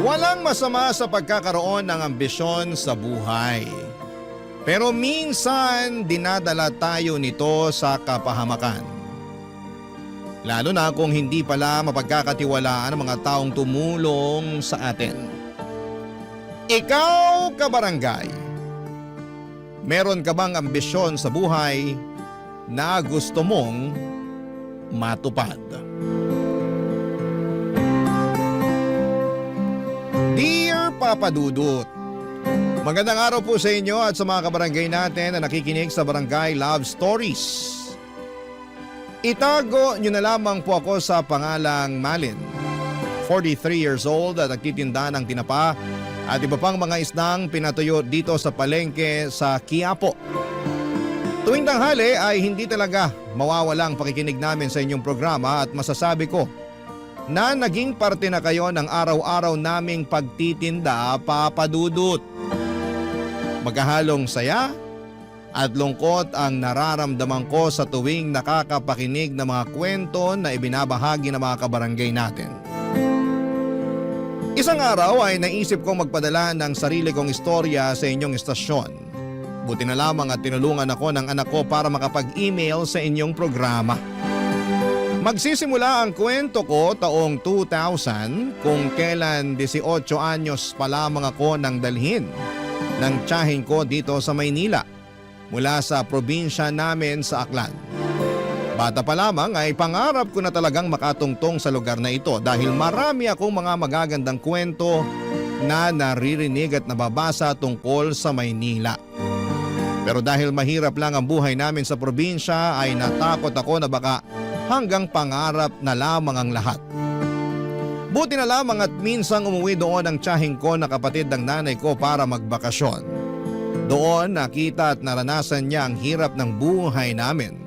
Walang masama sa pagkakaroon ng ambisyon sa buhay. Pero minsan dinadala tayo nito sa kapahamakan. Lalo na kung hindi pala mapagkakatiwalaan ang mga taong tumulong sa atin. Ikaw, kabarangay, meron ka bang ambisyon sa buhay na gusto mong matupad? Dear Papa Dudut, magandang araw po sa inyo at sa mga kabarangay natin na nakikinig sa Barangay Love Stories. Itago nyo na lamang po ako sa pangalang Malin, 43 years old at nagtitinda ng tinapa at iba pang mga isdang pinatuyo dito sa palengke sa Quiapo. Tuwing tanghali ay hindi talaga mawawalang pakikinig namin sa inyong programa at masasabi ko na naging parte na kayo ng araw-araw naming pagtitinda, Papa Dudut. Magkahalong saya at lungkot ang nararamdaman ko sa tuwing nakakapakinig ng mga kwento na ibinabahagi ng mga kabarangay natin. Isang araw ay naisip kong magpadala ng sarili kong istorya sa inyong istasyon. Buti na lamang at tinulungan ako ng anak ko para makapag-email sa inyong programa. Magsisimula ang kwento ko taong 2000 kung kailan 18 anyos pa lamang ako nang dalhin ng tiyahin ko dito sa Maynila mula sa probinsya namin sa Aklan. Bata pa lamang ay pangarap ko na talagang makatungtong sa lugar na ito dahil marami akong mga magagandang kwento na naririnig at nababasa tungkol sa Maynila. Pero dahil mahirap lang ang buhay namin sa probinsya ay natakot ako na baka hanggang pangarap na lamang ang lahat. Buti na lamang at minsang umuwi doon ang tiyahin ko na kapatid ng nanay ko para magbakasyon. Doon nakita at naranasan niya ang hirap ng buhay namin.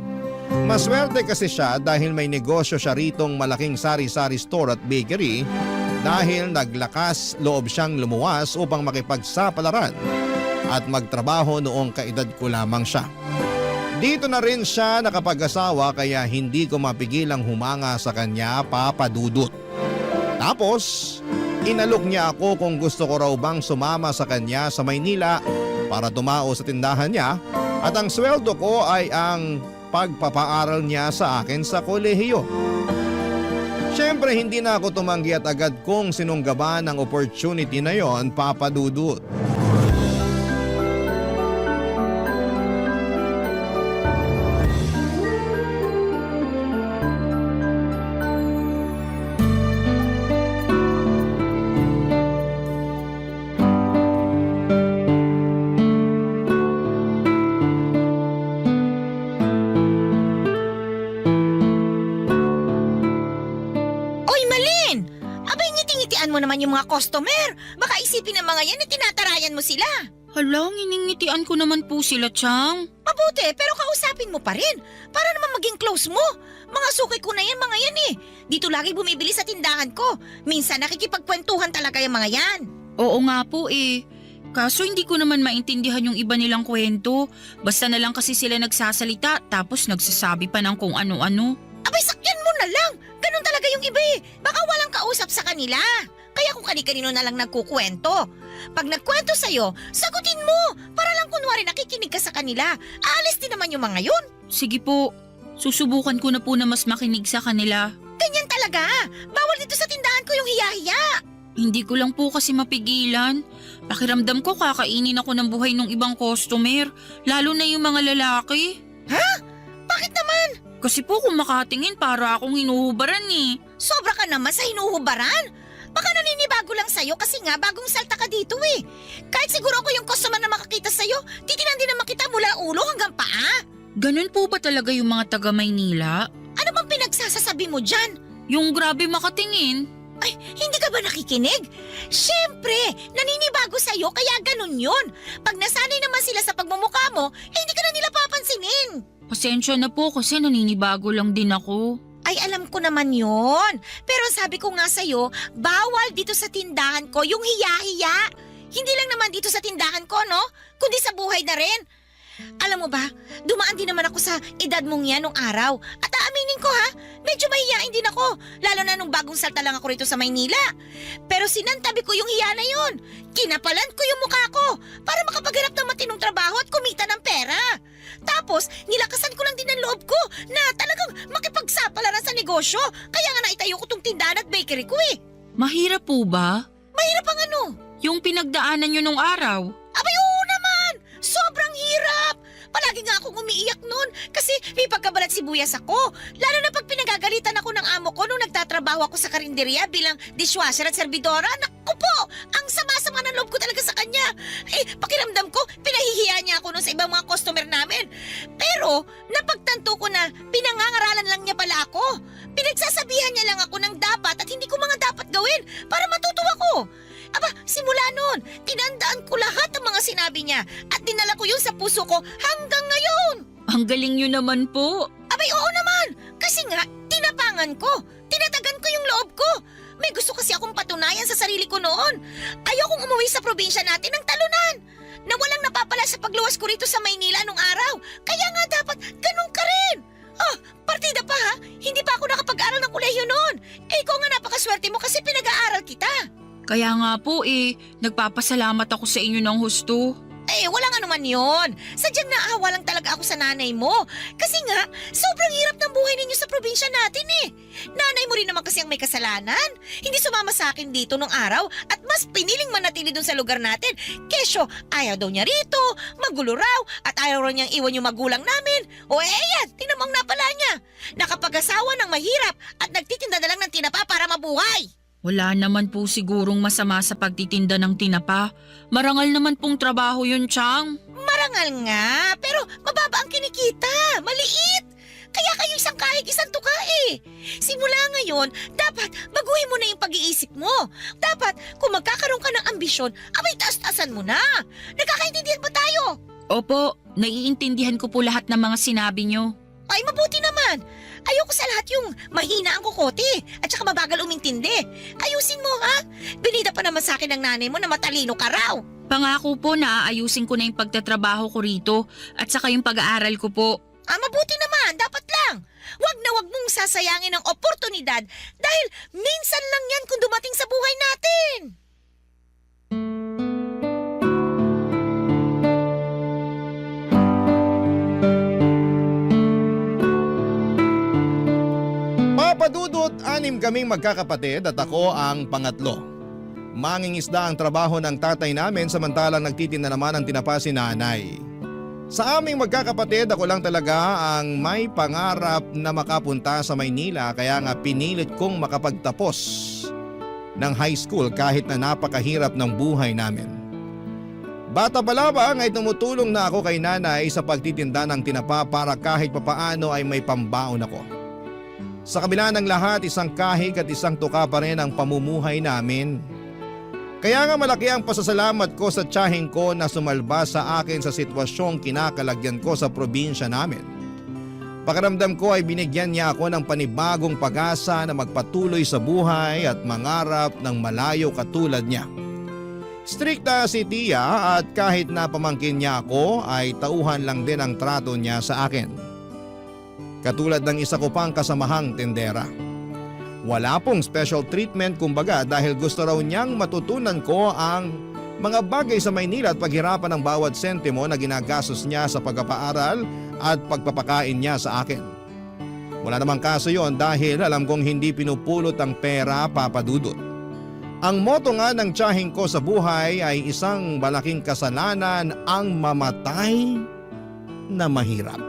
Maswerte kasi siya dahil may negosyo siya ritong malaking sari-sari store at bakery dahil naglakas loob siyang lumuwas upang makipagsapalaran at magtrabaho noong kaedad ko lamang siya. Dito na rin siya nakapag-asawa kaya hindi ko mapigilang humanga sa kanya, Papa Dudut. Tapos, inalok niya ako kung gusto ko raw bang sumama sa kanya sa Maynila para tumao sa tindahan niya at ang sweldo ko ay ang pagpapaaral niya sa akin sa kolehiyo. Siyempre hindi na ako tumanggi at agad kong sinunggaban ang opportunity na yon, Papa Dudut. Mo naman yung mga customer. Baka isipin ng mga yan na tinatarayan mo sila. Hala, nginingitian ko naman po sila, Chang. Mabuti, pero kausapin mo pa rin. Para naman maging close mo. Mga suki ko na yan, mga yan eh. Dito lagi bumibili sa tindahan ko. Minsan nakikipagkwentuhan talaga yung mga yan. Oo nga po eh. Kaso hindi ko naman maintindihan yung iba nilang kwento. Basta na lang kasi sila nagsasalita tapos nagsasabi pa ng kung ano-ano. Abay, sakyan mo na lang. Ganun talaga yung iba eh. Baka walang kausap sa kanila. Kaya kung kani-kanino na lang nagkukwento. Pag nagkwento sa'yo, sagutin mo. Para lang kunwari nakikinig ka sa kanila. Aalis din naman yung mga yun. Sige po, susubukan ko na po na mas makinig sa kanila. Ganyan talaga. Bawal dito sa tindahan ko yung hiya-hiya. Hindi ko lang po kasi mapigilan. Pakiramdam ko kakainin ako ng buhay ng ibang customer. Lalo na yung mga lalaki. Ha? Bakit naman? Kasi po kung makatingin para akong hinuhubaran eh. Sobra ka naman sa hinuhubaran. Baka naninibago lang sa'yo kasi nga bagong salta ka dito eh. Kahit siguro ako yung customer na makakita sa'yo, titinan din naman kita mula ulo hanggang paa. Ganun po ba talaga yung mga taga Maynila? Ano bang pinagsasasabi mo dyan? Yung grabe makatingin. Ay, hindi ka ba nakikinig? Siyempre, naninibago sa'yo kaya ganun yun. Pag nasanay naman sila sa pagmumukha mo, hindi ka na nila papansinin. Pasensya na po kasi naninibago lang din ako. Ay, alam ko naman yon. Pero sabi ko nga sa'yo, bawal dito sa tindahan ko yung hiya-hiya. Hindi lang naman dito sa tindahan ko, no? Kundi sa buhay na rin. Alam mo ba, dumaan din naman ako sa edad mong yan nung araw. At aaminin ko ha, medyo mahihiyain din ako. Lalo na nung bagong salta lang ako rito sa Maynila. Pero sinantabi ko yung hiya na yun. Kinapalan ko yung mukha ko para makapaghanap ng matinong trabaho at kumita ng pera. Tapos, nilakasan ko lang din ang loob ko na talagang makipagsapalaran sa negosyo. Kaya nga naitayo ko tong tindahan at bakery ko eh. Mahirap po ba? Mahirap ang ano? Yung pinagdaanan nyo nung araw? Abay, oo naman! Sobrang hirap! Palagi nga akong umiiyak nun kasi may pagkabalat sibuyas ako. Lalo na pag pinagagalitan ako ng amo ko nung nagtatrabaho ako sa karinderya bilang dishwasher at servidora. Naku po! Ang sama-sama ng loob ko talaga sa kanya. Pakiramdam ko, pinahihiya niya ako nun sa ibang mga customer namin. Pero napagtanto ko na pinangangaralan lang niya pala ako. Pinagsasabihan niya lang ako ng dapat at hindi ko mga dapat gawin para matuto ako. Aba, simula noon, tinandaan ko lahat ng mga sinabi niya at dinala ko yun sa puso ko hanggang ngayon. Ang galing nyo naman po. Abay, oo naman. Kasi nga, tinapangan ko. Tinatagan ko yung loob ko. May gusto kasi akong patunayan sa sarili ko noon. Ayokong umuwi sa probinsya natin ng talunan. Na walang napapala sa pagluwas ko rito sa Maynila nung araw. Kaya nga dapat ganun ka rin. Oh, partida pa ha. Hindi pa ako nakapag-aral ng kolehiyo noon. Ikaw nga napakaswerte mo kasi pinag-aaral kita. Kaya nga po nagpapasalamat ako sa inyo ng husto. Wala nga naman yun. Sadyang naawa lang talaga ako sa nanay mo. Kasi nga, sobrang hirap ng buhay ninyo sa probinsya natin eh. Nanay mo rin naman kasi ang may kasalanan. Hindi sumama sa akin dito nung araw at mas piniling manatili dun sa lugar natin. Kesyo, ayaw daw niya rito, magulo raw, at ayaw raw niyang iwan yung magulang namin. Yan, tinamang napala niya. Nakapag-asawa ng mahirap at nagtitinda na lang ng tinapa para mabuhay. Wala naman po sigurong masama sa pagtitinda ng tinapa. Marangal naman pong trabaho yun, Chang. Marangal nga, pero mababa ang kinikita. Maliit. Kaya kayo isang kahig, isang tuka eh. Simula ngayon, dapat baguhin mo na yung pag-iisip mo. Dapat, kung magkakaroon ka ng ambisyon, abay taas-taasan mo na. Nagkakaintindihan ba tayo? Opo, naiintindihan ko po lahat ng mga sinabi nyo. Ay, mabuti naman. Ayoko sa lahat yung mahina ang kukote at saka mabagal umintindi. Ayusin mo ha. Binida pa naman sa akin ng nanay mo na matalino ka raw. Pangako po na aayusin ko na yung pagtatrabaho ko rito at saka yung pag-aaral ko po. Mabuti naman. Dapat lang. Wag na wag mong sasayangin ang oportunidad dahil minsan lang yan kung dumating sa buhay natin. Papadudot, 6 kaming magkakapatid at ako ang pangatlo. Mangingisda ang trabaho ng tatay namin samantalang nagtitinda naman ang tinapa si nanay. Sa aming magkakapatid, ako lang talaga ang may pangarap na makapunta sa Maynila kaya nga pinilit kong makapagtapos ng high school kahit na napakahirap ng buhay namin. Bata pa lamang ay tumutulong na ako kay nanay sa pagtitinda ng tinapa para kahit papaano ay may pambaon ako. Sa kabila ng lahat, isang kahig at isang tuka pa rin ang pamumuhay namin. Kaya nga malaki ang pasasalamat ko sa tiyahing ko na sumalba sa akin sa sitwasyong kinakalagyan ko sa probinsya namin. Pakiramdam ko ay binigyan niya ako ng panibagong pag-asa na magpatuloy sa buhay at mangarap ng malayo katulad niya. Strikta si Tia at kahit na pamangkin niya ako ay tauhan lang din ang trato niya sa akin. Katulad ng isa ko pang kasamahang tendera. Wala pong special treatment kumbaga dahil gusto raw niyang matutunan ko ang mga bagay sa Maynila at paghirapan ng bawat sentimo na ginagastos niya sa pagpapaaral at pagpapakain niya sa akin. Wala namang kaso yon dahil alam kong hindi pinupulot ang pera, papadudot. Ang motto nga ng tiyahing ko sa buhay ay isang malaking kasalanan ang mamatay na mahirap.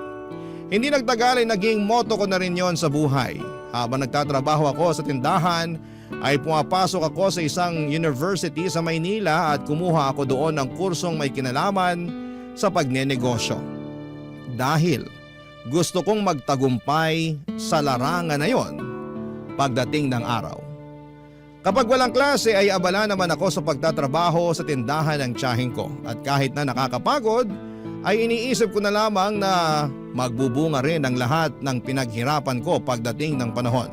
Hindi nagtagal ay naging motto ko na rin yon sa buhay. Habang nagtatrabaho ako sa tindahan ay pumapasok ako sa isang university sa Maynila at kumuha ako doon ng kursong may kinalaman sa pagnenegosyo. Dahil gusto kong magtagumpay sa larangan na yon pagdating ng araw. Kapag walang klase ay abala naman ako sa pagtatrabaho sa tindahan ng tiyahing ko at kahit na nakakapagod ay iniisip ko na lamang na magbubunga rin ang lahat ng pinaghirapan ko pagdating ng panahon.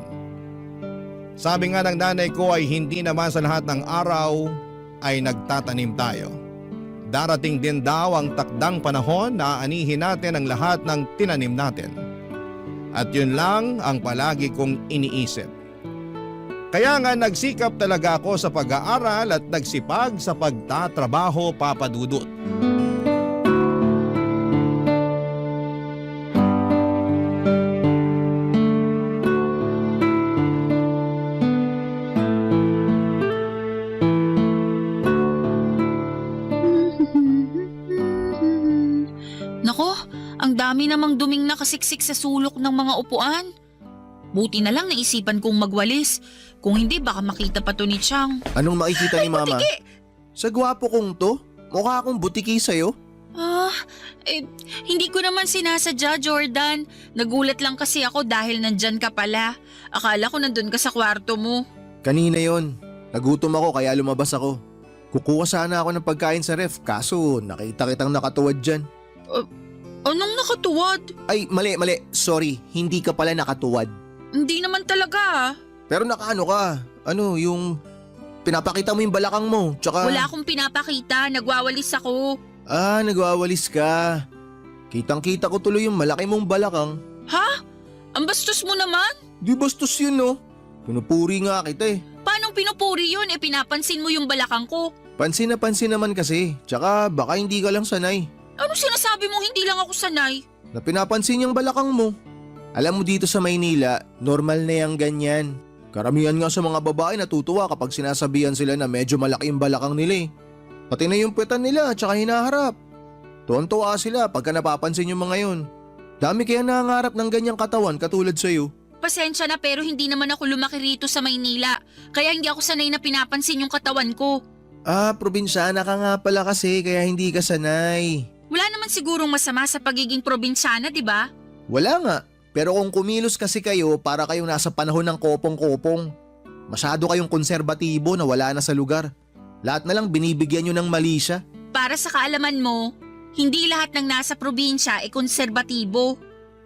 Sabi nga ng nanay ko ay hindi naman sa lahat ng araw ay nagtatanim tayo. Darating din daw ang takdang panahon na aanihin natin ang lahat ng tinanim natin. At yun lang ang palagi kong iniisip. Kaya nga nagsikap talaga ako sa pag-aaral at nagsipag sa pagtatrabaho, Papa Dudut. Nako, ang dami namang duming nakasiksik sa sulok ng mga upuan. Buti na lang naisipan kong magwalis. Kung hindi, baka makita pa to ni Chang. Anong makikita ni Mama? Butiki! Sa gwapo kong to? Mukha akong butiki sa'yo? Hindi ko naman sinasadya, Jordan. Nagulat lang kasi ako dahil nandyan ka pala. Akala ko nandun ka sa kwarto mo. Kanina yon. Nagutom ako kaya lumabas ako. Kukuha sana ako ng pagkain sa ref kaso nakita kitang nakatuwad dyan. Anong nakatuwad? Ay, mali. Sorry, hindi ka pala nakatuwad. Hindi naman talaga. Pero nakaano ka? Ano, yung pinapakita mo yung balakang mo. Tsaka... Wala akong pinapakita. Nagwawalis ako. Nagwawalis ka. Kitang-kita ko tuloy yung malaki mong balakang. Ha? Ang bastos mo naman? Di bastos yun, no? Pinupuri nga kita eh. Paano pinupuri yun? Pinapansin mo yung balakang ko. Pansin na pansin naman kasi. Tsaka baka hindi ka lang sanay. Ano sinasabi mo hindi lang ako sanay? Na pinapansin yung balakang mo. Alam mo dito sa Maynila, normal na yung ganyan. Karamihan nga sa mga babae natutuwa kapag sinasabihan sila na medyo malaki yung balakang nila eh. Pati na yung puwetan nila at saka hinaharap. Tuwan-tuwa sila pagka napapansin yung mga yun. Dami kaya nangangarap ng ganyang katawan katulad sa'yo. Pasensya na pero hindi naman ako lumaki rito sa Maynila. Kaya hindi ako sanay na pinapansin yung katawan ko. Probinsyana ka nga pala kasi kaya hindi ka sanay. Wala naman sigurong masama sa pagiging probinsyana, di ba? Wala nga. Pero kung kumilos kasi kayo para kayong nasa panahon ng kopong-kopong. Masyado kayong konserbatibo na wala na sa lugar. Lahat na lang binibigyan nyo ng mali siya. Para sa kaalaman mo, hindi lahat ng nasa probinsya ay konserbatibo.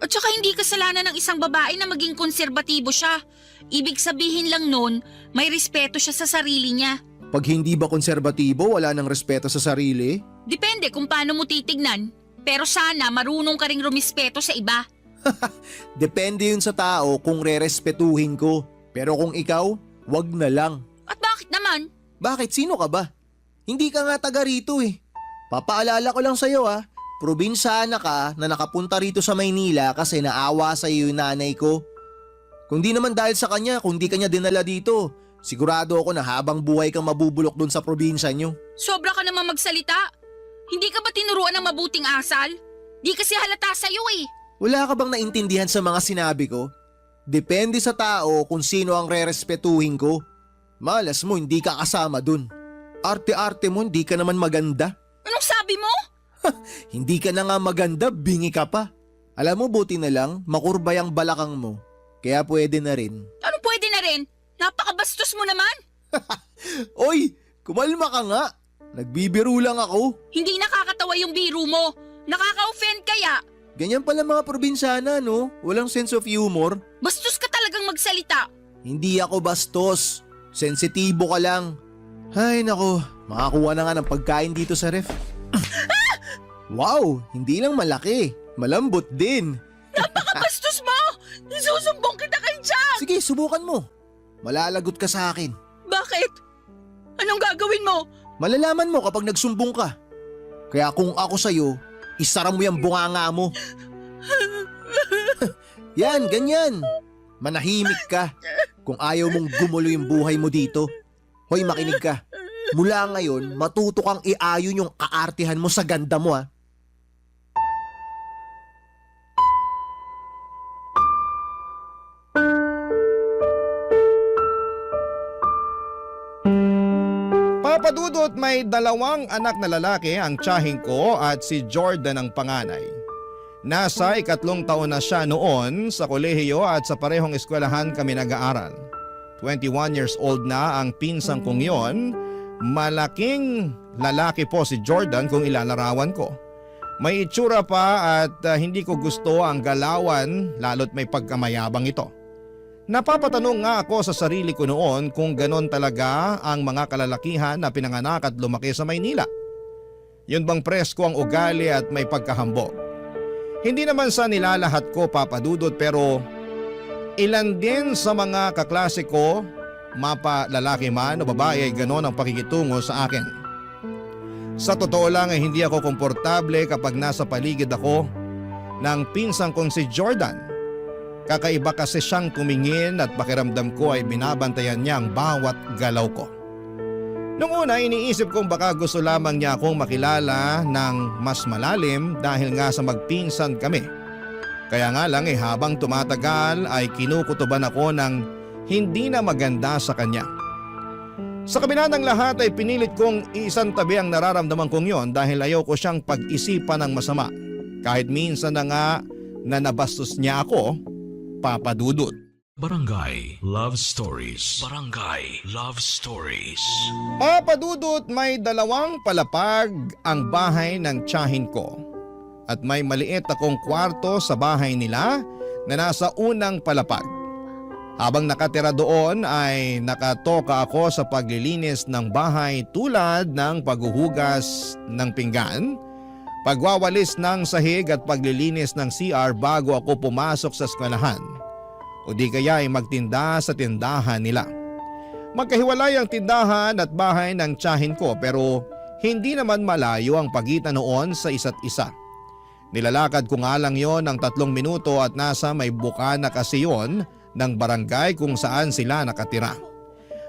At saka hindi kasalanan ng isang babae na maging konserbatibo siya. Ibig sabihin lang nun, may respeto siya sa sarili niya. Pag hindi ba konserbatibo, wala nang respeto sa sarili? Depende kung paano mo titignan. Pero sana marunong ka ring rumispeto sa iba. Depende yun sa tao kung rerespetuhin ko. Pero kung ikaw, wag na lang. At bakit naman? Bakit? Sino ka ba? Hindi ka nga taga rito eh. Papaalala ko lang sa'yo probinsyana ka na nakapunta rito sa Maynila kasi naawa sa iyo yung nanay ko. Kung di naman dahil sa kanya, kung di kanya dinala dito, sigurado ako na habang buhay kang mabubulok dun sa probinsya nyo. Sobra ka naman magsalita. Hindi ka ba tinuruan ng mabuting asal? Di kasi halata sa'yo eh. Wala ka bang naintindihan sa mga sinabi ko? Depende sa tao kung sino ang rerespetuhin ko. Malas mo, hindi ka kasama dun. Arte-arte mo, hindi ka naman maganda. Anong sabi mo? Hindi ka na nga maganda, bingi ka pa. Alam mo, buti na lang, makurbay ang balakang mo. Kaya pwede na rin. Ano pwede na rin? Napakabastos mo naman. Oy, kumalma ka nga. Nagbibiro lang ako. Hindi nakakatawa yung biro mo. Nakaka-offend kaya. Ganyan pala mga probinsyana, no? Walang sense of humor. Bastos ka talagang magsalita. Hindi ako bastos. Sensitibo ka lang. Ay nako, makakuha na nga ng pagkain dito sa ref. Wow, hindi lang malaki. Malambot din. Napakabastos mo! Isusumbong kita kay Jack! Sige, subukan mo. Malalagot ka sa akin. Bakit? Anong gagawin mo? Malalaman mo kapag nagsumbong ka. Kaya kung ako sa'yo, isara mo yung bunganga mo. Yan, ganyan. Manahimik ka. Kung ayaw mong gumulo yung buhay mo dito. Hoy, makinig ka. Mula ngayon, matuto kang iayon yung kaartihan mo sa ganda mo Papadudot, may 2 anak na lalaki ang tiyahing ko at si Jordan ang panganay. Nasa 3 taon na siya noon sa kolehiyo at sa parehong eskwelahan kami nag-aaral. 21 years old na ang pinsang kong yon. Malaking lalaki po si Jordan kung ilalarawan ko. May itsura pa at hindi ko gusto ang galawan lalo't may pagkamayabang ito. Napapatanong nga ako sa sarili ko noon kung ganon talaga ang mga kalalakihan na pinanganak at lumaki sa Maynila. Yun bang presko ang ugali at may pagkahambog? Hindi naman sa nilalahat ko, Papa Dudut, pero ilan din sa mga kaklase ko, mapa lalaki man o babae, ay ganon ang pakikitungo sa akin. Sa totoo lang ay hindi ako komportable kapag nasa paligid ako ng pinsang kong si Jordan. Kakaiba kasi siyang tumingin at pakiramdam ko ay binabantayan niya ang bawat galaw ko. Noong una iniisip kong baka gusto lamang niya akong makilala ng mas malalim dahil nga sa magpinsan kami. Kaya nga lang habang tumatagal ay kinukutuban ako ng hindi na maganda sa kanya. Sa kabila ng lahat ay pinilit kong isantabi ang nararamdaman kong yon dahil ayaw ko siyang pag-isipan ng masama. Kahit minsan na nga na nabastos niya ako, Papa Dudut. Barangay Love Stories. Barangay Love Stories. Papa Dudut, may 2 palapag ang bahay ng tiyahin ko. At may maliit akong kwarto sa bahay nila na nasa unang palapag. Habang nakatira doon ay nakatoka ako sa paglilinis ng bahay tulad ng paghuhugas ng pinggan, pagwawalis ng sahig at paglilinis ng CR bago ako pumasok sa eskwelahan. O di kaya ay magtinda sa tindahan nila. Magkahiwalay ang tindahan at bahay ng tiyahin ko pero hindi naman malayo ang pagitan noon sa isa't isa. Nilalakad ko nga lang yon ng 3 minuto at nasa may bukana kasi yon ng barangay kung saan sila nakatira.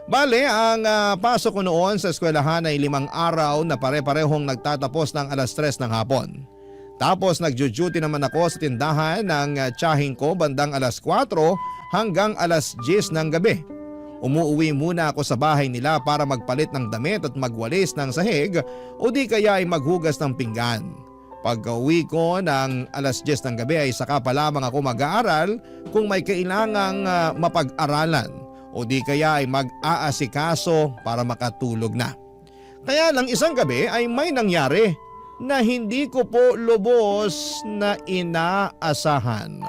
Bale, ang pasok ko noon sa eskwelahan ay 5 araw na pare-parehong nagtatapos ng 3:00 ng hapon. Tapos nagjo-duty naman ako sa tindahan ng tiyahin ko bandang 4:00 hanggang 10:00 ng gabi. Umuuwi muna ako sa bahay nila para magpalit ng damit at magwalis ng sahig o di kaya ay maghugas ng pinggan. Pagka-uwi ko ng 10:00 ng gabi ay saka pa lamang ako mag-aaral kung may kailangang mapag-aralan o di kaya ay mag-aasikaso para makatulog na. Kaya lang isang gabi ay may nangyari na hindi ko po lubos na inaasahan.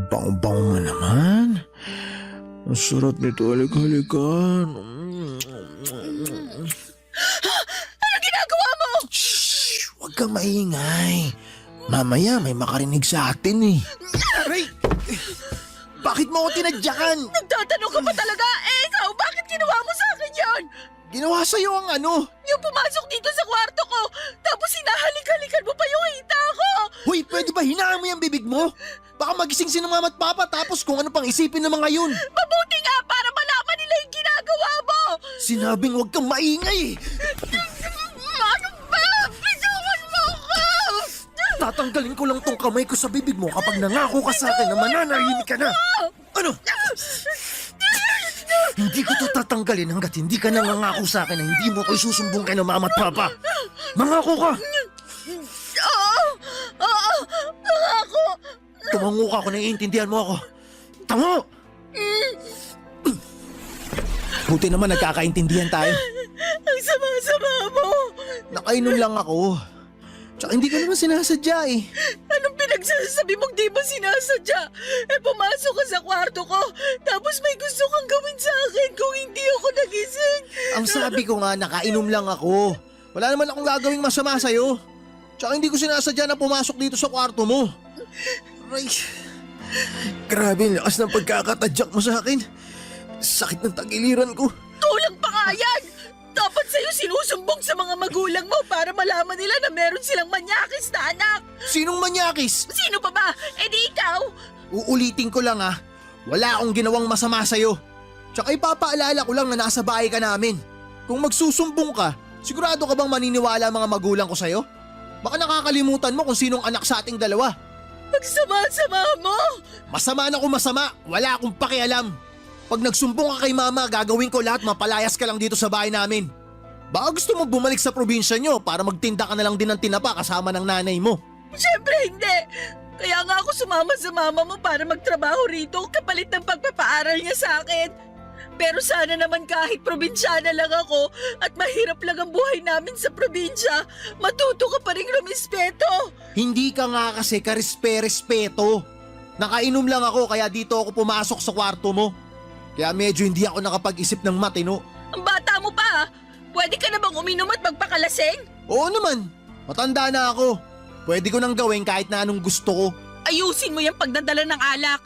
Bang-bang mo naman. Ang sarap nito, halik-halikan. Ano ginagawa mo? Shhh! Huwag kang maingay. Mamaya may makarinig sa atin eh. Aray! Bakit mo ako tinadyakan? Nagtatanong ka pa talaga? Ikaw, bakit ginawa mo sa akin yon? Ginawa sa'yo ang ano? Yung pumasok dito sa kwarto ko, tapos hinahalik-halikan mo pa yung hita ko! Hoy, pwede ba hinaan mo yung bibig mo? Baka magising si mama at papa tapos kung ano pang isipin ng mga yun. Mabuti nga para malaman nila yung ginagawa mo! Sinabing huwag kang maingay. Ano ba? Bitawan mo ako! Tatanggalin ko lang tong kamay ko sa bibig mo kapag nangako ka sa akin na mananahimik ka na. Ano? Hindi ko to tatanggalin hanggat hindi ka nangangako sa akin na hindi mo ko isusumbong kay ng mama at papa. Mangako ka! Oo, ako! Tumango ka kung naiintindihan mo ako. Tango! Buti naman nagkakaintindihan tayo. Ang sama-sama mo! Nakainom lang ako. Tsaka hindi ko naman sinasadya eh. Anong pinagsasabi mong di mo sinasadya? Pumasok ka sa kwarto ko, tapos may gusto kang gawin sa akin kung hindi ako nagising. Ang sabi ko nga, nakainom lang ako. Wala naman akong gagawing masama sa'yo. Tsaka hindi ko sinasadya na pumasok dito sa kwarto mo. Aray, grabe ang lakas ng pagkakatadyak mo sa akin. Sakit ng tagiliran ko. Kulang pa nga yan! Dapat sa'yo sinusumbong sa mga magulang mo para malaman nila na meron silang manyakis na anak. Sinong manyakis? Sino pa ba? Di ikaw! Uulitin ko lang ha. Wala akong ginawang masama sa'yo. Tsaka ipapaalala ko lang na nasa bahay ka namin. Kung magsusumbong ka, sigurado ka bang maniniwala ang mga magulang ko sa'yo? Baka nakakalimutan mo kung sinong anak sa ating dalawa. Ang sama-sama mo! Masama na kung masama, wala akong pakialam. Pag nagsumbong ka kay mama, gagawin ko lahat, mapalayas ka lang dito sa bahay namin. Baka gusto mo bumalik sa probinsya nyo para magtinda ka na lang din ng tinapa kasama ng nanay mo. Siyempre hindi! Kaya nga ako sumama sa mama mo para magtrabaho rito kapalit ng pagpapaaral niya sa akin. Pero sana naman kahit probinsyana lang ako at mahirap lang ang buhay namin sa probinsya, matuto ka pa rin rumispeto. Hindi ka nga kasi karespe-respeto. Nakainom lang ako kaya dito ako pumasok sa kwarto mo. Kaya medyo hindi ako nakapag-isip ng matino. Ang bata mo pa, pwede ka na bang uminom at magpakalaseng? Oo naman, matanda na ako. Pwede ko nang gawin kahit na anong gusto ko. Ayusin mo yung pagdadala ng alak.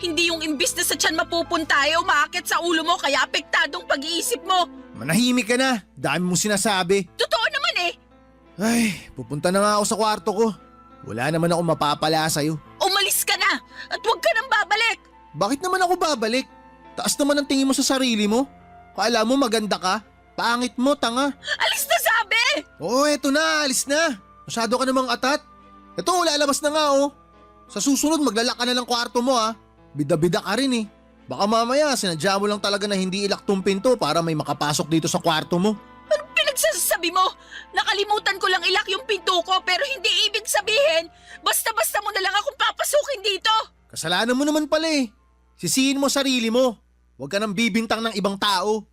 Hindi yung imbis na sa tiyan mapupunta ay umaakit sa ulo mo kaya apektadong pag-iisip mo. Manahimik ka na, dami mong sinasabi. Totoo naman eh. Ay, pupunta na nga ako sa kwarto ko. Wala naman ako mapapala sa'yo. Umalis ka na at huwag ka nang babalik. Bakit naman ako babalik? Taas naman ang tingin mo sa sarili mo. Kala mo maganda ka? Pangit mo, tanga. Alis na sabi! Oo, eto na, alis na. Masyado ka namang atat. Eto, lalabas na nga oh. Sa susunod, maglalak ka na ng kwarto mo ah. Bida-bida ka rin eh. Baka mamaya, sinadya mo lang talaga na hindi ilak tong pinto para may makapasok dito sa kwarto mo. Anong pinagsasabi mo? Nakalimutan ko lang ilak yung pinto ko pero hindi ibig sabihin basta-basta mo na lang akong papasukin dito. Kasalanan mo naman pala eh. Sisihin mo sarili mo. Huwag ka nang bibintang ng ibang tao.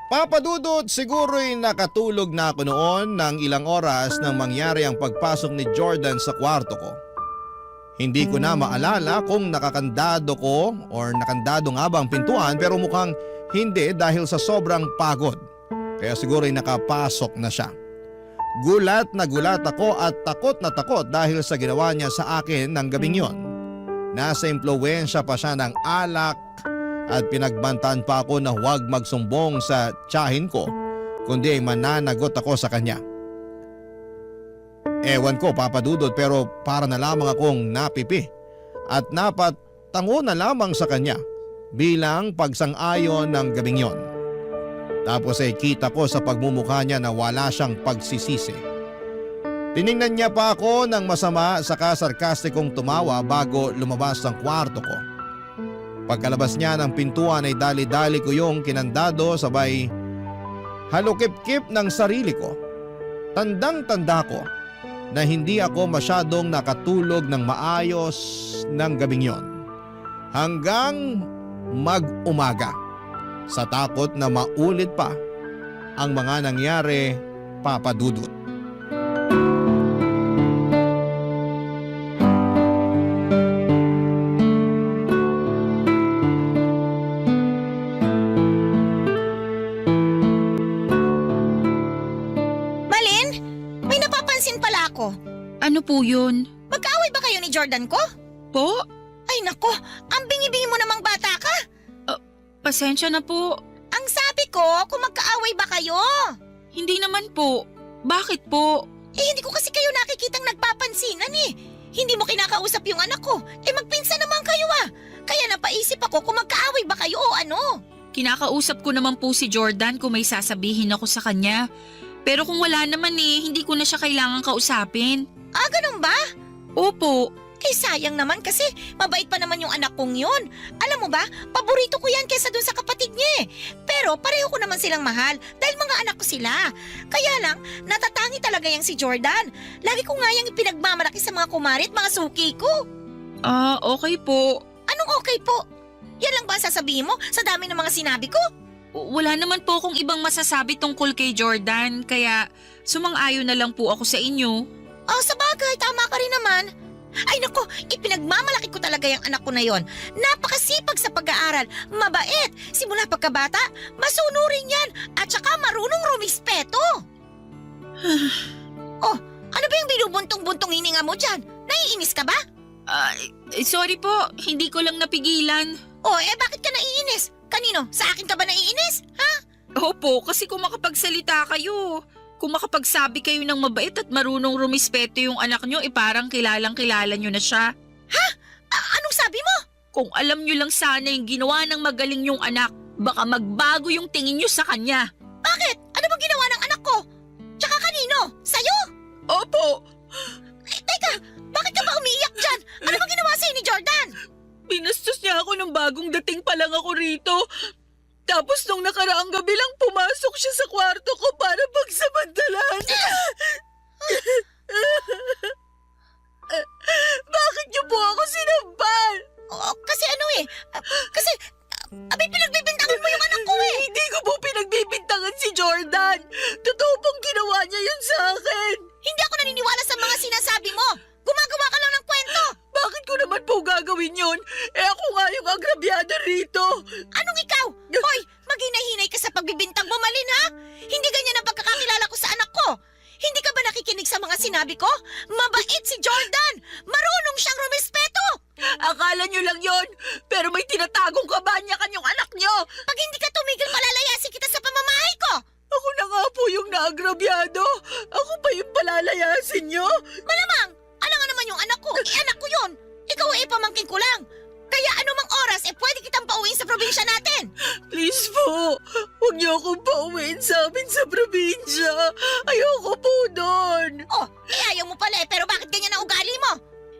Papa Dudut, siguro'y nakatulog na ako noon ng ilang oras nang mangyari ang pagpasok ni Jordan sa kwarto ko. Hindi ko na maalala kung nakakandado ko or nakandado nga ba ang pintuan pero mukhang hindi dahil sa sobrang pagod. Kaya siguro'y nakapasok na siya. Gulat na gulat ako at takot na takot dahil sa ginawa niya sa akin ng gabing yon. Nasa impluwensya pa siya ng alak at pinagbantaan pa ako na huwag magsumbong sa tiyahin ko kundi ay mananagot ako sa kanya. Ewan ko Papa Dudut pero para na lamang akong napipi at napatango na lamang sa kanya bilang pagsang-ayon ng gabing yon. Tapos ay kita ko sa pagmumukha niya na wala siyang pagsisisi. Tiningnan niya pa ako ng masama saka sarkastikong tumawa bago lumabas ng kwarto ko. Pagkalabas niya ng pintuan ay dali-dali ko yung kinandado sabay halukip-kip ng sarili ko. Tandang-tanda ko na hindi ako masyadong nakatulog ng maayos ng gabing yon. Hanggang mag-umaga sa takot na maulit pa ang mga nangyari, Papa Dudut. Malin, may napapansin pala ako. Ano po yun? Magkaaway ba kayo ni Jordan ko? Po? Ay nako, ang bingi-bingi mo namang bata ka. Pasensya na po. Ang sabi ko, kung magkaaway ba kayo? Hindi naman po. Bakit po? Eh hindi ko kasi kayo nakikitang nagpapansinan eh. Hindi mo kinakausap yung anak ko. Eh magpinsan naman kayo ah. Kaya napaisip ako kung magkaaway ba kayo o ano. Kinakausap ko naman po si Jordan kung may sasabihin ako sa kanya. Pero kung wala naman hindi ko na siya kailangan kausapin. Ah, ganun ba? Opo. Eh sayang naman kasi mabait pa naman yung anak kong yun. Alam mo ba, paborito ko yan kesa dun sa kapatid niya eh. Pero pareho ko naman silang mahal dahil mga anak ko sila. Kaya lang, natatangi talaga yang si Jordan. Lagi ko nga yung pinagmamalaki sa mga kumari at mga suki ko. Ah, okay po. Anong okay po? Yan lang ba ang sasabihin mo sa dami ng mga sinabi ko? Wala naman po akong ibang masasabi tungkol kay Jordan, kaya sumang-ayon na lang po ako sa inyo. Oh, sa bagay, tama ka rin naman. Ay nako, ipinagmamalaki ko talaga yung anak ko na yon. Napakasipag sa pag-aaral, mabait, simula pagkabata, masunurin yan, at saka marunong rumispeto. Oh, ano ba yung binubuntong-buntong hininga mo dyan? Naiinis ka ba? Sorry po, hindi ko lang napigilan. Oh, eh bakit ka naiinis? Kanino? Sa akin ka ba naiinis? Ha? Opo, kasi kung makapagsalita kayo, kung makapagsabi kayo ng mabait at marunong rumispeto yung anak nyo, parang kilalang-kilala nyo na siya. Anong sabi mo? Kung alam nyo lang sana yung ginawa ng magaling yung anak, baka magbago yung tingin nyo sa kanya. Bakit? Ano bang ginawa ng anak ko? Tsaka kanino? Sa'yo? Opo, Eh, teka, bakit ka ba umiiyak dyan? Ano bang ginawa sa'yo ni Jordan? binastos niya ako nung bagong dating pa lang ako rito. Tapos nung nakaraang gabi lang pumasok siya sa kwarto ko para pagsamantalahan. Bakit niyo po ako sinampal? Oo, kasi ano eh, kasi Abay, pinagbibintangan mo yung anak ko eh. Hindi ko po pinagbibintangan si Jordan. Totoo pong ginawa niya yun sa akin. Hindi ako naniniwala sa mga sinasabi mo. Gumagawa ka lang ng kwento. Bakit ko naman po gagawin yun? Ako nga yung agrabyada rito. Anong ikaw? Hoy, maghinay-hinay ka sa pagbibintang mo, Malin, ha? Hindi ganyan ang pagkakakilala ko sa anak ko. Hindi ka ba nakikinig sa mga sinabi ko? Mabait si Jordan! Marunong siyang rumispeto! Akala niyo lang yon, pero may tinatagong kabanyakan yung anak niyo. Pag hindi ka tumigil, palalayasin kita sa pamamahay ko! Ako na nga po yung naagrabyado. Ako pa yung palalayasin niyo. Malamang! Alam nga naman yung anak ko. Anak ko yun! Ikaw ay pamangkin ko lang! Kaya anumang oras, pwede kitang pauwiin sa probinsya natin! Please po, huwag niyo akong pauwiin sa amin sa probinsya. Ayoko po doon. Oh, ayaw mo pala pero bakit ganyan ang ugali mo?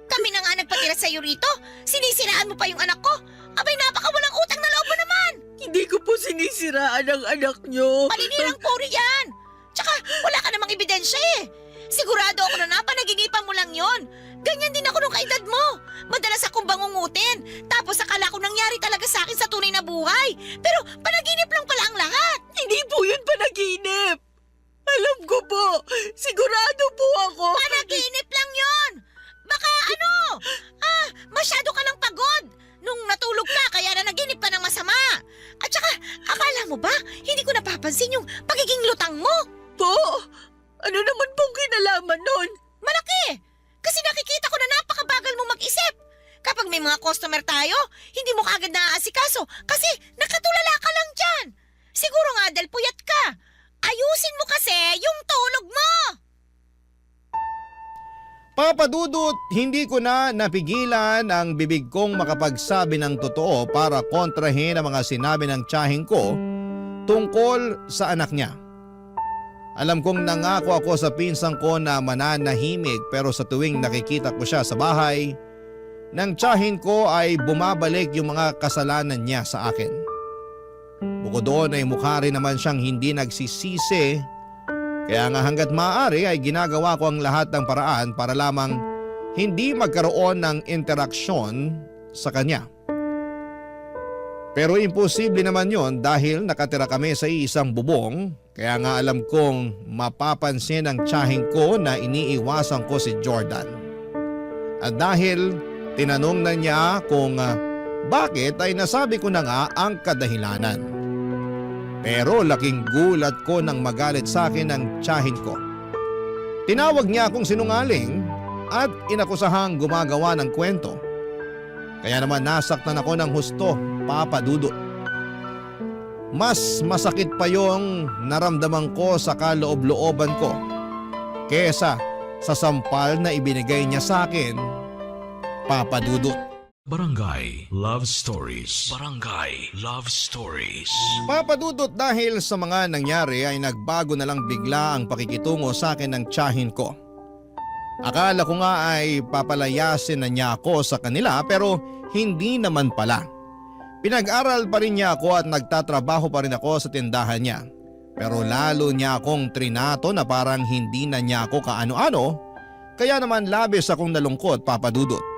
Kami na nga nagpatira sa'yo rito. Sinisiraan mo pa yung anak ko. Abay, napakawalang utang na loob mo naman. Hindi ko po sinisiraan ang anak niyo. Paninirang puri yan. Tsaka, wala ka namang ebidensya eh. Sigurado ako na napanaginipan mo lang yon. Ganyan din ako nung kaedad mo. Madalas akong bangungutin. Tapos akala ko nangyari talaga sa akin sa tunay na buhay. Pero panaginip lang pala ang lahat. Hindi po yun panaginip. Alam ko po. Sigurado po ako. Panaginip lang yon. Baka masyado ka lang pagod. Nung natulog ka, kaya na naginip ka ng masama. At saka, akala mo ba, hindi ko napapansin yung pagiging lutang mo? Po? Ano naman pong kinalaman nun? Malaki! Kasi nakikita ko na napakabagal mo mag-isip. Kapag may mga customer tayo, hindi mo kaagad naaasikaso kasi nakatulala ka lang dyan. Siguro nga dahil puyat ka. Ayusin mo kasi yung tulog mo! Papa Dudut, hindi ko na napigilan ang bibig kong makapagsabi ng totoo para kontrahin ang mga sinabi ng tiyahing ko tungkol sa anak niya. Alam kong nangako ako sa pinsang ko na mananahimik pero sa tuwing nakikita ko siya sa bahay, ng tiyahin ko ay bumabalik yung mga kasalanan niya sa akin. Bukod doon ay mukha rin naman siyang hindi nagsisisi, kaya nga hanggat maaari ay ginagawa ko ang lahat ng paraan para lamang hindi magkaroon ng interaksyon sa kanya. Pero imposible naman yon dahil nakatira kami sa isang bubong, kaya nga alam kong mapapansin ng tiyahing ko na iniiwasan ko si Jordan. At dahil tinanong na niya kung bakit ay nasabi ko na nga ang kadahilanan. Pero laking gulat ko nang magalit sa akin ng tiyahin ko. Tinawag niya akong sinungaling at inakusahang gumagawa ng kwento. Kaya naman nasaktan ako ng husto, Papa Dudut. Mas masakit pa yung naramdaman ko sa kaloob-looban ko kesa sa sampal na ibinigay niya sa akin, Papa Dudut. Barangay Love Stories. Barangay Love Stories. Papa Dudut, dahil sa mga nangyari ay nagbago na lang bigla ang pakikitungo sa akin ng tiyahin ko. Akala ko nga ay papalayasin na niya ako sa kanila pero hindi naman pala. Pinag-aral pa rin niya ako at nagtatrabaho pa rin ako sa tindahan niya. Pero lalo niya akong trinato na parang hindi na niya ako kaano-ano, kaya naman labis akong nalungkot, Papa Dudut.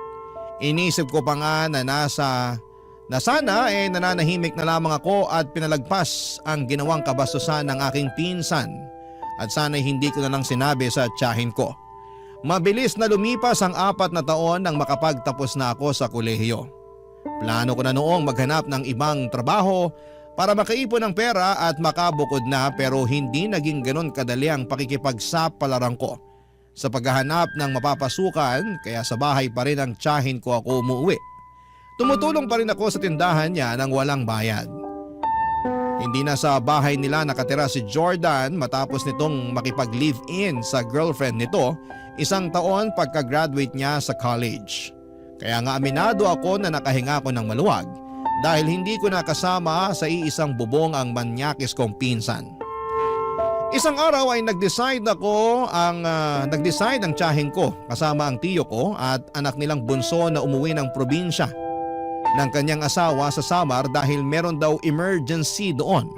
Inisip ko pa nga na sana nananahimik na lamang ako at pinalagpas ang ginawang kabastusan ng aking pinsan at sana hindi ko na lang sinabi sa tiyahin ko. Mabilis na lumipas ang 4 na taon nang makapagtapos na ako sa kolehiyo. Plano ko na noong maghanap ng ibang trabaho para makaipon ng pera at makabukod na, pero hindi naging ganon kadali ang pakikipagsapalaran ko sa paghahanap ng mapapasukan, kaya sa bahay pa rin ang tiyahin ko ako umuwi. Tumutulong pa rin ako sa tindahan niya nang walang bayad. Hindi na sa bahay nila nakatira si Jordan matapos nitong makipag-live-in sa girlfriend nito 1 taon pagka-graduate niya sa college. Kaya nga aminado ako na nakahinga ko ng maluwag dahil hindi ko nakasama sa iisang bubong ang manyakis kong pinsan. Isang araw ay nag-decide ang tiyahin ko kasama ang tiyo ko at anak nilang bunso na umuwi ng probinsya ng kanyang asawa sa Samar dahil meron daw emergency doon.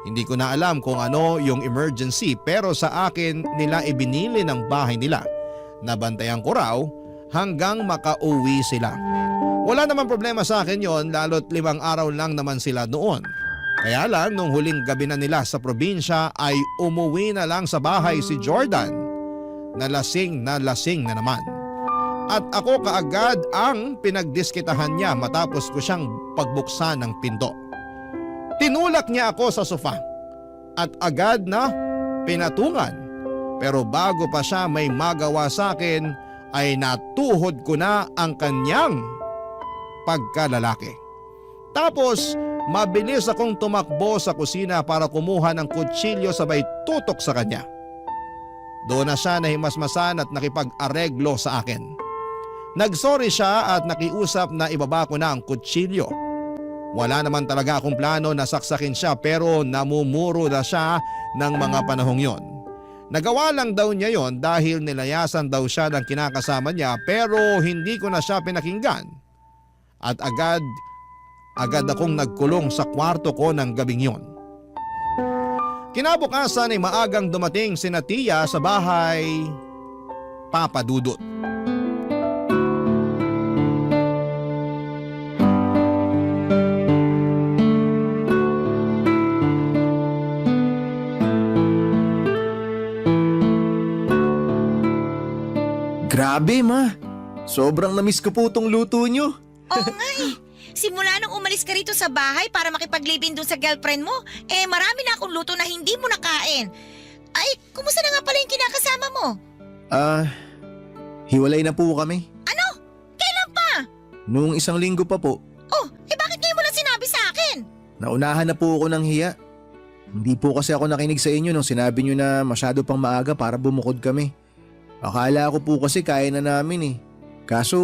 Hindi ko na alam kung ano yung emergency pero sa akin nila ibinili ng bahay nila. Nabantayan ko raw hanggang makauwi sila. Wala naman problema sa akin yon, lalo't 5 araw lang naman sila noon. Kaya lang nung huling gabi na nila sa probinsya ay umuwi na lang sa bahay si Jordan. Nalasing na naman. At ako kaagad ang pinagdiskitahan niya matapos ko siyang pagbuksan ng pinto. Tinulak niya ako sa sofa at agad na pinatungan. Pero bago pa siya may magawa sa akin ay natuhod ko na ang kanyang pagkalalaki. Tapos mabilis akong tumakbo sa kusina para kumuha ng kutsilyo sabay tutok sa kanya. Doon na siya nahimasmasan at nakipag-areglo sa akin. Nagsorry siya at nakiusap na ibaba ko na ang kutsilyo. Wala naman talaga akong plano na saksakin siya pero namumuro na siya ng mga panahong yon. Nagawa lang daw niya yon dahil nilayasan daw siya ng kinakasama niya pero hindi ko na siya pinakinggan. At agad akong nagkulong sa kwarto ko ng gabing yon. Kinabukasan ay maagang dumating si Tia sa bahay Papa Dudut. Grabe ma, sobrang namiss ko po tong luto nyo. Oo nga eh. Simula nung umalis ka rito sa bahay para makipag-live-in dun sa girlfriend mo, marami na akong luto na hindi mo nakain. Ay, kumusta na nga pala yung kinakasama mo? Hiwalay na po kami. Ano? Kailan pa? Noong 1 linggo pa po. Oh, bakit ngayon mo lang sinabi sa akin? Naunahan na po ako ng hiya. Hindi po kasi ako nakinig sa inyo nung sinabi nyo na masyado pang maaga para bumukod kami. Akala ko po kasi kaya na namin eh. Kaso,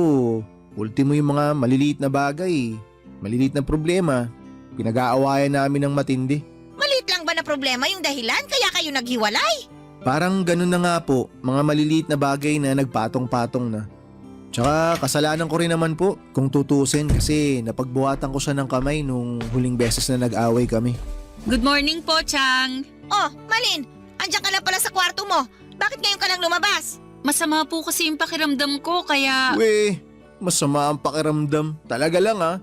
ultimo yung mga maliliit na bagay, maliliit na problema, pinag-aawayan namin ng matindi. Maliit lang ba na problema yung dahilan kaya kayo naghiwalay? Parang ganun na nga po, mga maliliit na bagay na nagpatong-patong na. Tsaka kasalanan ko rin naman po kung tutusin kasi napagbuhatan ko siya ng kamay nung huling beses na nag-away kami. Good morning po, Chang. Oh, Malin, andiyan ka lang pala sa kwarto mo. Bakit ngayon ka lang lumabas? Masama po kasi yung pakiramdam ko kaya… Weh, masama ang pakiramdam. Talaga lang ah.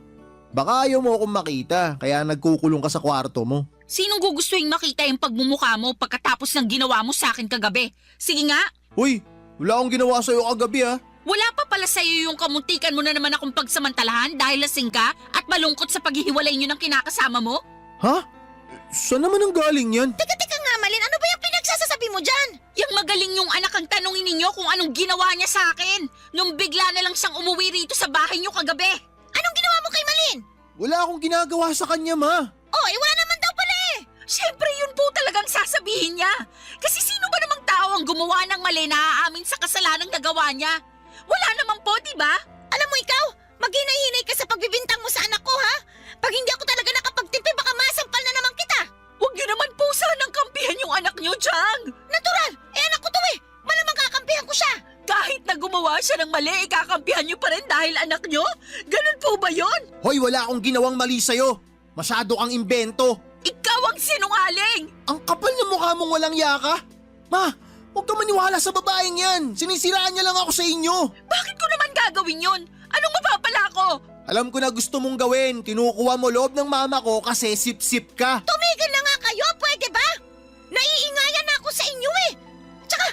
Baka ayaw mo akong makita kaya nagkukulong ka sa kwarto mo. Sinong gugustuhin makita yung pagmumukha mo pagkatapos ng ginawa mo sa akin kagabi? Sige nga, Uy, wala akong ginawa sa'yo kagabi ah. wala pa pala sa'yo yung kamuntikan mo na naman akong pagsamantalahan dahil lasing ka at malungkot sa paghihiwalay niyo ng kinakasama mo? Ha? Saan naman ang galing yan? Teka nga, Malin, ano ba yung pinagsasasabi mo dyan? Yang magaling yung anak ang tanongin ninyo kung anong ginawa niya sa akin nung bigla na lang siyang umuwi rito sa bahay niyo kagabi. Anong ginawa mo kay Malin? Wala akong ginagawa sa kanya ma. Oh, wala naman daw pala eh. Siyempre yun po talagang sasabihin niya. Kasi sino ba namang tao ang gumawa ng mali na aamin sa kasalanang nagawa niya? Wala naman po, di ba? Alam mo ikaw, maghinay-hinay ka sa pagbibintang mo sa anak ko ha? Pag hindi ako talaga nakapagtimpi, baka masampal na naman kita. Huwag niyo naman po sanang kampihan yung anak niyo, Chang. Natural, anak ko to eh. Malamang kakampihan ko siya. Kahit na gumawa siya ng mali, ikakampihan niyo pa rin dahil anak niyo? Ganun po ba yon? Hoy, wala akong ginawang mali sa'yo. Masyado kang imbento. Ikaw ang sinungaling! Ang kapal ng mukha mong walang yaka. Ma, huwag ka maniwala sa babaeng yan. Sinisiraan niya lang ako sa inyo. Bakit ko naman gagawin yun? Anong mapapala ko? Alam ko na gusto mong gawin. Kinukuha mo loob ng mama ko kasi sip-sip ka. Tumigil na nga kayo, pwede ba? Naiingayan na ako sa inyo eh. Tsaka,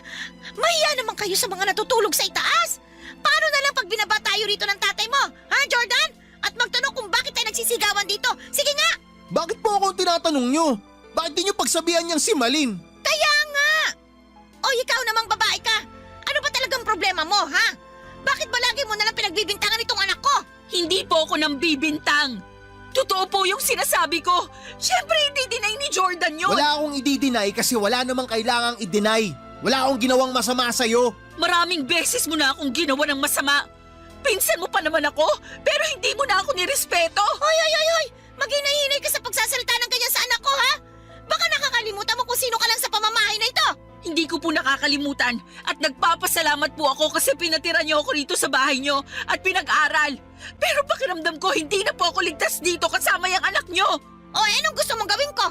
mahiya naman kayo sa mga natutulog sa itaas. Paano na lang pag binaba tayo rito ng tatay mo? Ha, Jordan? At magtanong kung bakit tayo nagsisigawan dito. Sige nga! Bakit po ako tinatanong nyo? Bakit di nyo pagsabihan niyang si Malin? Kaya nga! O ikaw namang babae ka. Ano ba talagang problema mo, ha? Bakit ba lagi mo nalang pinagbibintangan itong anak ko? Hindi po ako nang bibintang. Totoo po yung sinasabi ko. Siyempre hindi deny ni Jordan yun. Wala akong i-deny kasi wala namang kailangang i-deny. Wala akong ginawang masama sa'yo. Maraming beses mo na akong ginawa ng masama. Pinsan mo pa naman ako, pero hindi mo na ako nirespeto. Hoy! Maghinay-hinay ka sa pagsasalita ng ganyan sa anak ko, ha? Baka nakakalimutan mo kung sino ka lang sa pamamahay na ito. Hindi ko po nakakalimutan at nagpapasalamat po ako kasi pinatira niyo ako rito sa bahay niyo at pinag-aral. Pero pakiramdam ko hindi na po ako ligtas dito kasama yung anak niyo. O anong gusto mong gawin ko?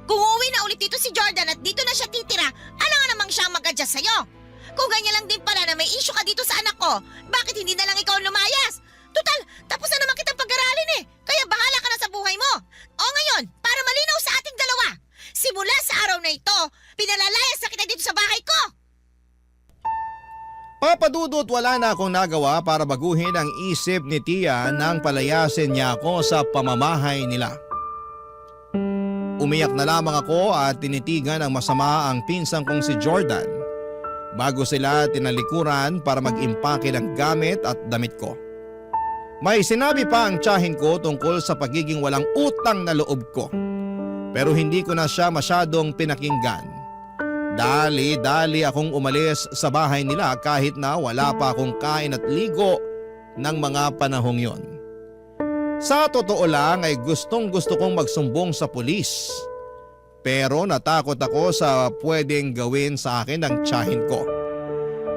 Kung uuwi na ulit dito si Jordan at dito na siya titira, alam nga namang siyang mag-adjust sa'yo. Kung ganyan lang din pala na may issue ka dito sa anak ko, bakit hindi na lang ikaw lumayas? Tutal, tapos na naman kitang pag-aralin eh. Kaya bahala ka na sa buhay mo. O ngayon, para malinaw sa ating dalawa, simula sa araw na ito, pinalalayas na kita dito sa bahay ko. Papa Dudut, wala na akong nagawa para baguhin ang isip ni Tia nang palayasin niya ako sa pamamahay nila. Umiyak na lamang ako at tinitigan ng masama ang pinsang kong si Jordan bago sila tinalikuran para mag-impake ng gamit at damit ko. May sinabi pa ang tiyahin ko tungkol sa pagiging walang utang na loob ko, pero hindi ko na siya masyadong pinakinggan. Dali-dali akong umalis sa bahay nila kahit na wala pa akong kain at ligo ng mga panahong yon. Sa totoo lang ay gustong-gusto kong magsumbong sa pulis. Pero natakot ako sa pwedeng gawin sa akin ng tiyahin ko.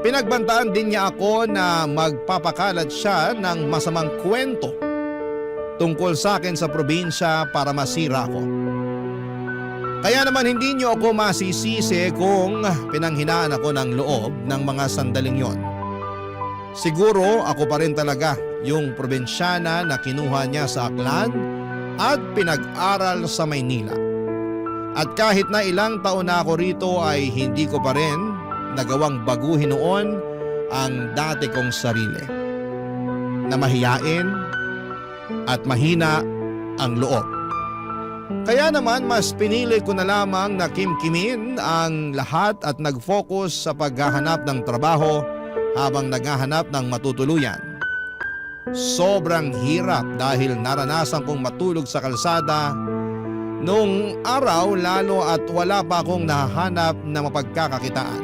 Pinagbantaan din niya ako na magpapakalat siya ng masamang kwento tungkol sa akin sa probinsya para masira ko. Kaya naman hindi niyo ako masisisi kung pinanghinaan ako ng loob ng mga sandaling yon. Siguro ako pa rin talaga yung probinsyana na kinuha niya sa Aklan at pinag-aral sa Maynila. At kahit na ilang taon na ako rito ay hindi ko pa rin nagawang baguhin noon ang dati kong sarili. Na mahiyain at mahina ang loob. Kaya naman mas pinili ko na lamang na kimkimin ang lahat at nag-focus sa paghahanap ng trabaho habang naghahanap ng matutuluyan. Sobrang hirap dahil naranasan kong matulog sa kalsada nung araw lalo at wala pa akong nahahanap na mapagkakakitaan.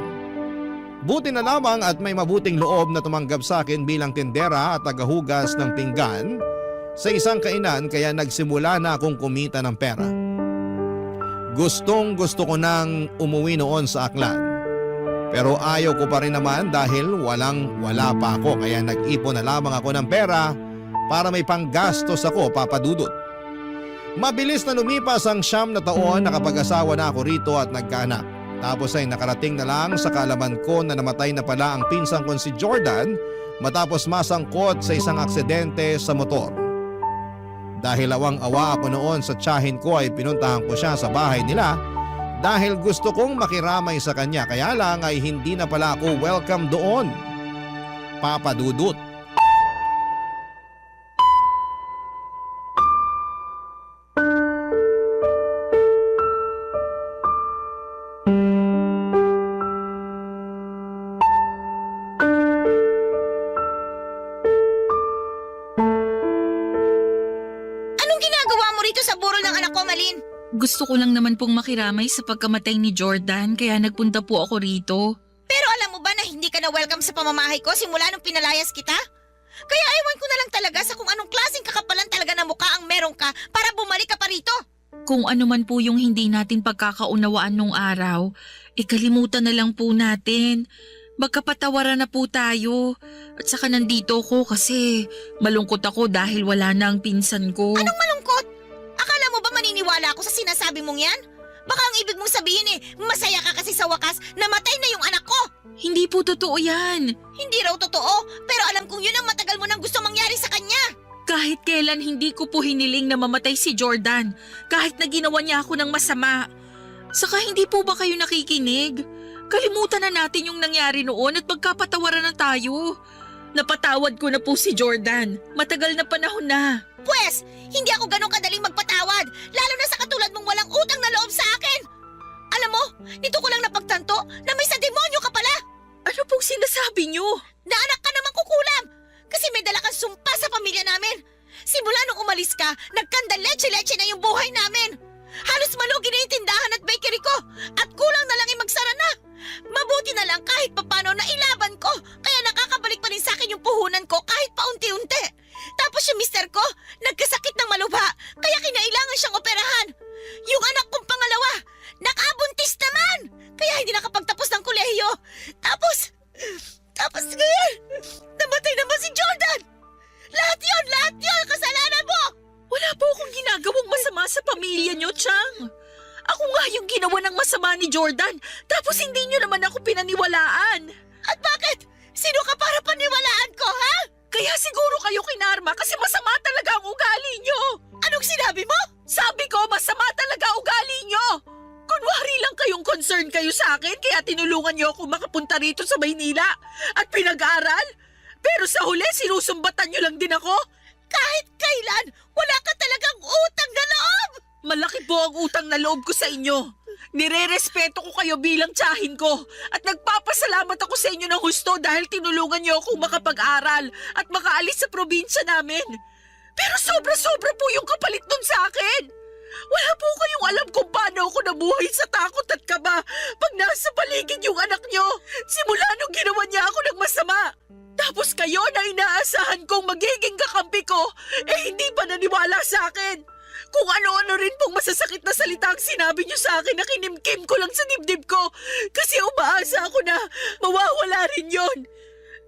Buti na lamang at may mabuting loob na tumanggap sa akin bilang tindera at tagahugas ng pinggan sa isang kainan kaya nagsimula na akong kumita ng pera. Gustong-gusto ko nang umuwi noon sa Aklan. Pero ayaw ko pa rin naman dahil wala pa ako kaya nag-ipon na lamang ako ng pera para may panggastos ako, Papa Dudut. Mabilis na lumipas ang 9 na taon na kapag-asawa na ako rito at nagkaanak. Tapos ay nakarating na lang sa kaalaman ko na namatay na pala ang pinsang ko si Jordan matapos masangkot sa isang aksidente sa motor. Dahil awang-awa ako noon sa tiyahin ko ay pinuntahan ko siya sa bahay nila dahil gusto kong makiramay sa kanya kaya lang ay hindi na pala ako welcome doon, Papa Dudut. Gusto ko lang naman pong makiramay sa pagkamatay ni Jordan kaya nagpunta po ako rito. Pero alam mo ba na hindi ka na welcome sa pamamahay ko simula nung pinalayas kita? Kaya ewan ko na lang talaga sa kung anong klaseng kakapalan talaga na mukha ang meron ka para bumalik ka pa rito. Kung ano man po yung hindi natin pagkakaunawaan nung araw, ikalimutan na lang po natin. Magkapatawaran na po tayo. At saka nandito ko kasi malungkot ako dahil wala na ang pinsan ko. Anong malungkot? Akala mo ba maniniwala ako sa sinasabi mong yan? Baka ang ibig mong sabihin masaya ka kasi sa wakas namatay na yung anak ko. Hindi po totoo yan. Hindi raw totoo, pero alam kong yun ang matagal mo nang gusto mangyari sa kanya. Kahit kailan hindi ko po hiniling na mamatay si Jordan. Kahit na ginawa niya ako ng masama. Saka hindi po ba kayo nakikinig? Kalimutan na natin yung nangyari noon at magkapatawaran na tayo. Napatawad ko na po si Jordan. Matagal na panahon na. Pwes, hindi ako ganun kadaling magpatawad, lalo na sa katulad mong walang utang na loob sa akin. Alam mo, nito ko lang napagtanto na may sa demonyo ka pala. Ano pong sinasabi niyo? Na anak ka namang kukulam, kasi may dala kang sumpa sa pamilya namin. Simula nung umalis ka, nagkanda leche-leche na yung buhay namin. Halos malugi na yung tindahan at bakery ko, at kulang na lang magsara na. Mabuti na lang kahit papano na ilaban ko, kaya nakakabalik pa rin sa akin yung puhunan ko kahit paunti-unti. Tapos yung mister ko, nagkasakit ng malubha, kaya kinailangan siyang operahan. Yung anak kong pangalawa, nakabuntis naman, kaya hindi nakapagtapos ng kolehiyo. Tapos ngayon, namatay naman si Jordan. Lahat yun, kasalanan mo. Wala po akong ginagawang masama sa pamilya niyo, Chang. Ako nga yung ginawa ng masama ni Jordan, tapos hindi niyo naman ako pinaniwalaan. At bakit? Sino ka para paniwalaan ko, ha? Kaya siguro kayo kinarma kasi masama talaga ang ugali nyo. Anong sinabi mo? Sabi ko, masama talaga ugali nyo. Kunwari lang kayong concern kayo sa akin kaya tinulungan nyo ako makapunta rito sa Maynila at pinag-aral. Pero sa huli, sinusumbatan nyo lang din ako. Kahit kailan, wala ka talagang utang na loob! Malaki po ang utang na loob ko sa inyo. Nire-respeto ko kayo bilang tiyahin ko at nagpapasalamat ako sa inyo ng husto dahil tinulungan niyo ako makapag-aral at makaalis sa probinsya namin. Pero sobra-sobra po yung kapalit nun sa akin. Wala po kayong alam kung paano ako nabuhay sa takot at kaba pag nasa paligid yung anak niyo. Simula nung ginawa niya ako ng masama. Tapos kayo na inaasahan kong magiging kakampi ko, hindi pa naniwala sa akin. Kung ano-ano rin pong masasakit na salita ang sinabi niyo sa akin na kinimkim ko lang sa dibdib ko kasi umaasa ako na mawawala rin yon.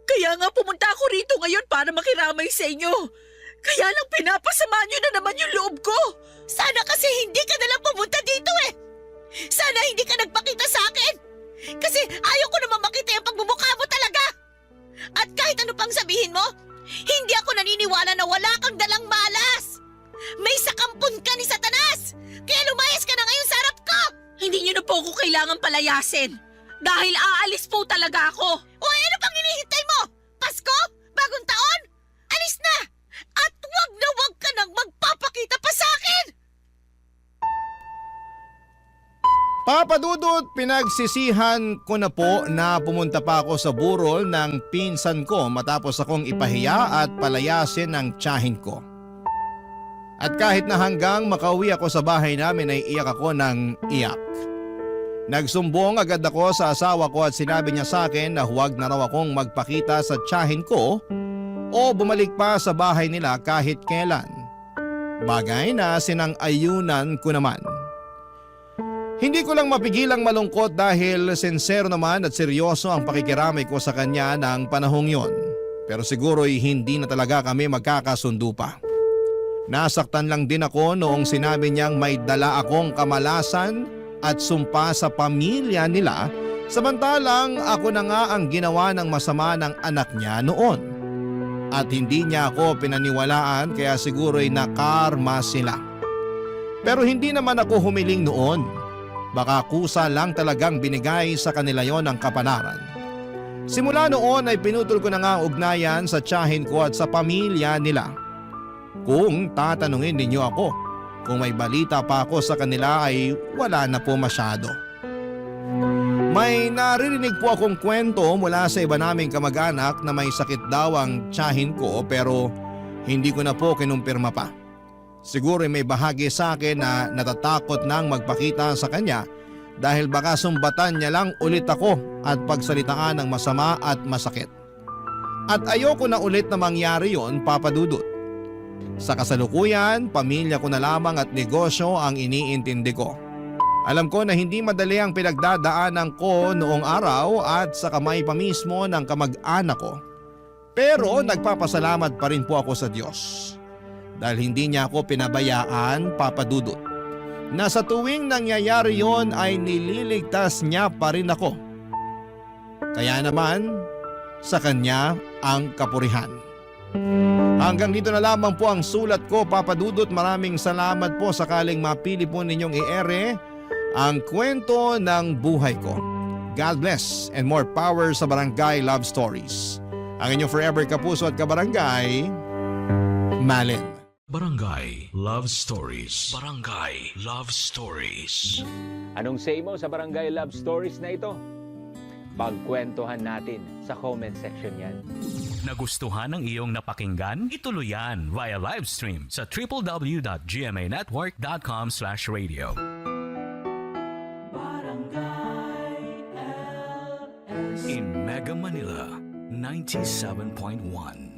Kaya nga pumunta ako rito ngayon para makiramay sa inyo. Kaya lang pinapasama niyo na naman yung loob ko. Sana kasi hindi ka nalang pumunta dito eh! Sana hindi ka nagpakita sa akin! Kasi ayaw ko naman makita yung pagmumukha mo talaga! At kahit ano pang sabihin mo, hindi ako naniniwala na wala kang dalang malas! May sakampun ka ni Satanas! Kaya lumayas ka na ngayon sa harap ko! Hindi niyo na po ako kailangan palayasin dahil aalis po talaga ako. O ano pang hinihintay mo? Pasko? Bagong taon? Alis na! At wag na wag ka nang magpapakita pa sa akin! Papa Dudut, pinagsisihan ko na po na pumunta pa ako sa burol ng pinsan ko matapos akong ipahiya at palayasin ng tiyahin ko. At kahit na hanggang makauwi ako sa bahay namin ay iyak ako ng iyak. Nagsumbong agad ako sa asawa ko at sinabi niya sa akin na huwag na raw akong magpakita sa tiyahin ko o bumalik pa sa bahay nila kahit kailan. Bagay na sinang-ayunan ko naman. Hindi ko lang mapigilang malungkot dahil sincero naman at seryoso ang pakikiramay ko sa kanya ng panahong yon. Pero siguro'y hindi na talaga kami magkakasundo pa. Nasaktan lang din ako noong sinabi niyang may dala akong kamalasan at sumpa sa pamilya nila samantalang ako na nga ang ginawa ng masama ng anak niya noon. At hindi niya ako pinaniwalaan kaya siguro'y nakarma sila. Pero hindi naman ako humiling noon. Baka kusa lang talagang binigay sa kanila yon ang kapalaran. Simula noon ay pinutol ko na nga ang ugnayan sa tiyahin ko at sa pamilya nila. Kung tatanungin ninyo ako, kung may balita pa ako sa kanila ay wala na po masyado. May naririnig po akong kwento mula sa iba naming kamag-anak na may sakit daw ang tiyahin ko pero hindi ko na po kinumpirma pa. Siguro may bahagi sa akin na natatakot nang magpakita sa kanya dahil baka sumbatan niya lang ulit ako at pagsalitaan ng masama at masakit. At ayoko na ulit na mangyari yon, Papa Dudut. Sa kasalukuyan, pamilya ko na lamang at negosyo ang iniintindi ko. Alam ko na hindi madali ang pinagdadaanan ko noong araw at sa kamay pa mismo ng kamag-anak ko. Pero nagpapasalamat pa rin po ako sa Diyos. Dahil hindi niya ako pinabayaan, Papa Dudut. Na sa tuwing nangyayari yon ay nililigtas niya pa rin ako. Kaya naman, sa kanya ang kapurihan. Hanggang dito na lamang po ang sulat ko, Papa Dudut. Maraming salamat po sakaling mapili po ninyong i-ere ang kwento ng buhay ko. God bless and more power sa Barangay Love Stories. Ang inyong forever kapuso at kabarangay, Malin. Barangay Love Stories. Barangay Love Stories. Anong say mo sa Barangay Love Stories na ito? Pagkwentuhan natin sa comment section yan. Nagustuhan ng iyong napakinggan? Ituloy yan via live stream sa www.gmanetwork.com/radio. In Mega Manila, 97.1.